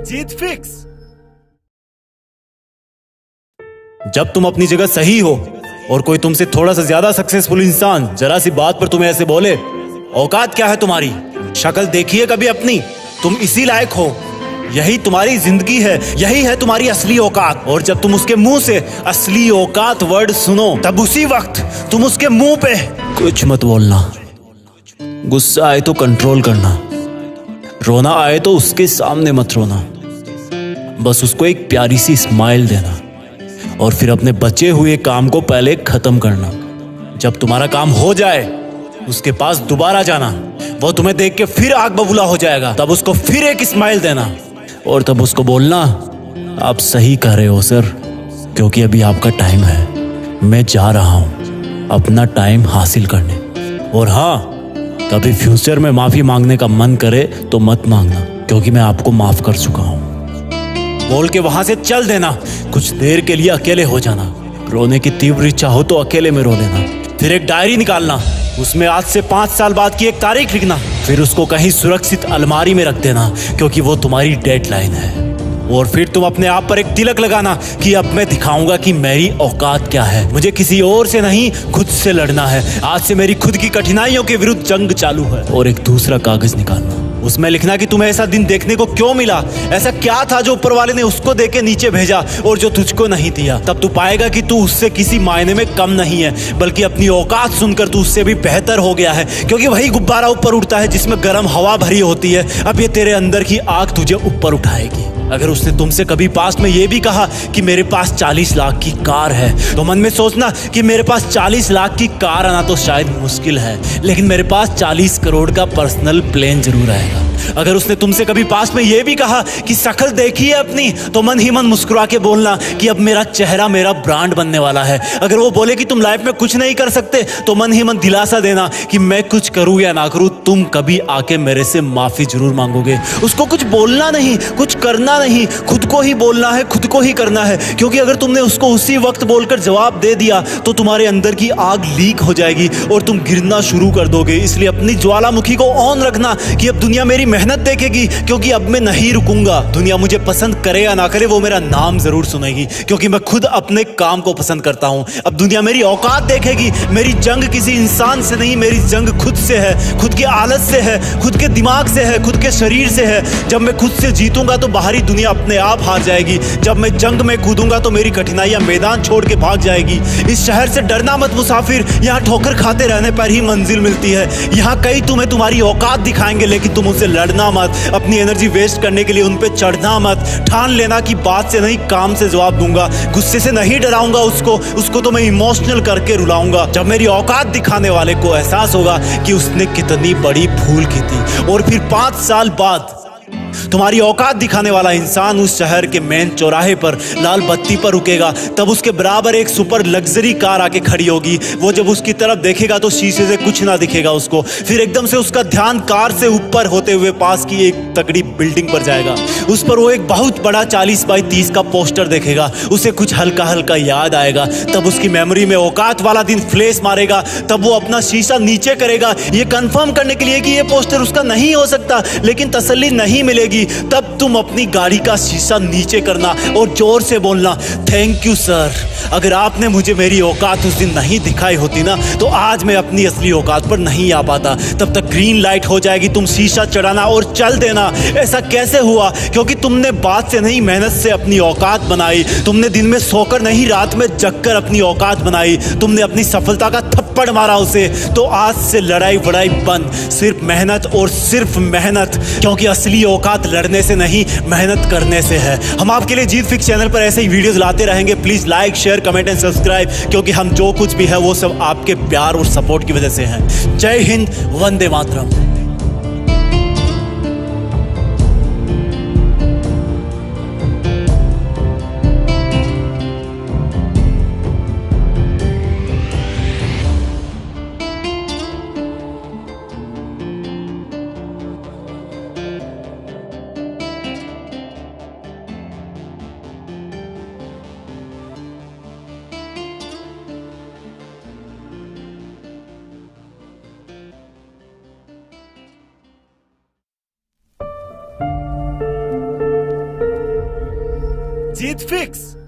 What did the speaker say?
जीत fix. जब तुम अपनी जगह सही हो और कोई तुमसे थोड़ा सा ज्यादा सक्सेसफुल इंसान जरा सी बात पर तुम्हें ऐसे बोले, औकात क्या है तुम्हारी, शक्ल देखिए कभी अपनी, तुम इसी लायक हो, यही तुम्हारी जिंदगी है, यही है तुम्हारी असली औकात। और जब तुम उसके मुंह से असली औकात वर्ड सुनो, तब उसी वक्त तुम उसके मुंह पे कुछ मत बोलना। गुस्सा आए तो कंट्रोल करना, रोना आए तो उसके सामने मत रोना, बस उसको एक प्यारी सी स्माइल देना और फिर अपने बचे हुए काम को पहले खत्म करना। जब तुम्हारा काम हो जाए उसके पास दोबारा जाना, वो तुम्हें देख के फिर आग बबूला हो जाएगा, तब उसको फिर एक स्माइल देना और तब उसको बोलना, आप सही कह रहे हो सर, क्योंकि अभी आपका टाइम है, मैं जा रहा हूं अपना टाइम हासिल करने। और हाँ, कभी फ्यूचर में माफी मांगने का मन करे तो मत मांगना, क्योंकि मैं आपको माफ कर चुका हूं। बोल के वहां से चल देना, कुछ देर के लिए अकेले हो जाना, रोने की तीव्र इच्छा हो तो अकेले में रो लेना, फिर एक डायरी निकालना, उसमें आज से 5 साल बाद की एक तारीख लिखना, फिर उसको कहीं सुरक्षित अलमारी में रख देना, क्योंकि वो तुम्हारी डेडलाइन है। और फिर तुम अपने आप पर एक तिलक लगाना कि अब मैं दिखाऊंगा कि मेरी औकात क्या है, मुझे किसी और से नहीं खुद से लड़ना है, आज से मेरी खुद की कठिनाइयों के विरुद्ध जंग चालू है। और एक दूसरा कागज निकालना, उसमें लिखना कि तुम्हें ऐसा दिन देखने को क्यों मिला, ऐसा क्या था जो ऊपर वाले ने उसको देके नीचे भेजा और जो तुझको नहीं दिया। तब तू पाएगा कि तू उससे किसी मायने में कम नहीं है, बल्कि अपनी औकात सुनकर तू उससे भी बेहतर हो गया है, क्योंकि वही गुब्बारा ऊपर उड़ता है जिसमें गर्म हवा भरी होती है। अब ये तेरे अंदर की आग तुझे ऊपर उठाएगी। अगर उसने तुमसे कभी पास्ट में ये भी कहा कि मेरे पास 40 लाख की कार है, तो मन में सोचना कि मेरे पास 40 लाख की कार आना तो शायद मुश्किल है, लेकिन मेरे पास 40 करोड़ का पर्सनल प्लेन जरूर आएगा। अगर उसने तुमसे कभी पास्ट में ये भी कहा कि शक्ल देखिए अपनी, तो मन ही मन मुस्कुरा के बोलना कि अब मेरा चेहरा मेरा ब्रांड बनने वाला है। अगर वो बोले कि तुम लाइफ में कुछ नहीं कर सकते, तो मन ही मन दिलासा देना कि मैं कुछ करूं या ना करूं, तुम कभी आके मेरे से माफी जरूर मांगोगे। उसको कुछ बोलना नहीं, कुछ करना नहीं, खुद को ही बोलना है, खुद को ही करना है, क्योंकि अगर तुमने उसको उसी वक्त बोलकर जवाब दे दिया तो तुम्हारे अंदर की आग लीक हो जाएगी और तुम गिरना शुरू कर दोगे। इसलिए अपनी ज्वालामुखी को ऑन रखना कि अब दुनिया मेरी मेहनत देखेगी, क्योंकि अब मैं नहीं रुकूंगा। दुनिया मुझे पसंद करे या ना करे, वो मेरा नाम जरूर सुनेगी, क्योंकि मैं खुद अपने काम को पसंद करता हूं। अब दुनिया मेरी औकात देखेगी, मेरी जंग किसी इंसान से नहीं, मेरी जंग खुद से है, खुद की आदत से है, खुद के दिमाग से है, खुद के शरीर से है। जब मैं खुद से जीतूंगा तो बाहरी दुनिया अपने आप हार जाएगी। जब मैं जंग में कूदूंगा तो मेरी कठिनाइयां मैदान छोड़ के भाग जाएगी। इस शहर से डरना मत मुसाफिर, यहाँ ठोकर खाते रहने पर ही मंजिल मिलती है। यहाँ कई तुम्हें तुम्हारी औकात दिखाएंगे, लेकिन तुम उनसे लड़ना मत, अपनी एनर्जी वेस्ट करने के लिए उन पे चढ़ना मत। ठान लेना कि बात से नहीं काम से जवाब दूंगा, गुस्से से नहीं डराऊंगा उसको तो मैं इमोशनल करके रुलाऊंगा। जब मेरी औकात दिखाने वाले को एहसास होगा कि उसने कितनी बड़ी भूल की थी, और फिर 5 साल बाद तुम्हारी औकात दिखाने वाला इंसान उस शहर के मेन चौराहे पर लाल बत्ती पर रुकेगा, तब उसके बराबर एक सुपर लग्जरी कार आके खड़ी होगी। वो जब उसकी तरफ देखेगा तो शीशे से कुछ ना दिखेगा उसको, फिर एकदम से उसका ध्यान कार से ऊपर होते हुए पास की एक तगड़ी बिल्डिंग पर जाएगा। उस पर वो एक बहुत बड़ा 40 बाई 30 का पोस्टर देखेगा, उसे कुछ हल्का हल्का याद आएगा। तब उसकी मेमोरी में औकात वाला दिन फ्लैश मारेगा। तब वो अपना शीशा नीचे करेगा, ये कंफर्म करने के लिए कि ये पोस्टर उसका नहीं हो सकता, लेकिन तसल्ली नहीं मिलेगी। तब तुम अपनी गाड़ी का शीशा नीचे करना और जोर से बोलना, थैंक यू सर, अगर आपने मुझे मेरी औकात उस दिन नहीं दिखाई होती ना, तो आज मैं अपनी असली औकात पर नहीं आ पाता। तब तक ग्रीन लाइट हो जाएगी, तुम शीशा चढ़ाना और चल देना। ऐसा कैसे हुआ? क्योंकि तुमने बात से नहीं मेहनत से अपनी औकात बनाई। तुमने दिन में सोकर नहीं रात में जगकर अपनी औकात बनाई। तुमने अपनी सफलता का थप्पड़ मारा उसे। तो आज से लड़ाई वड़ाई बंद, सिर्फ मेहनत और सिर्फ मेहनत, क्योंकि असली औकात लड़ने से नहीं मेहनत करने से है। हम आपके लिए जीत फिक्स चैनल पर ऐसे ही वीडियोस लाते रहेंगे। Please like, share, comment and subscribe, क्योंकि हम जो कुछ भी है वो सब आपके प्यार और सपोर्ट की वजह से है। जय हिंद, वंदे मातरम। जीत फिक्स।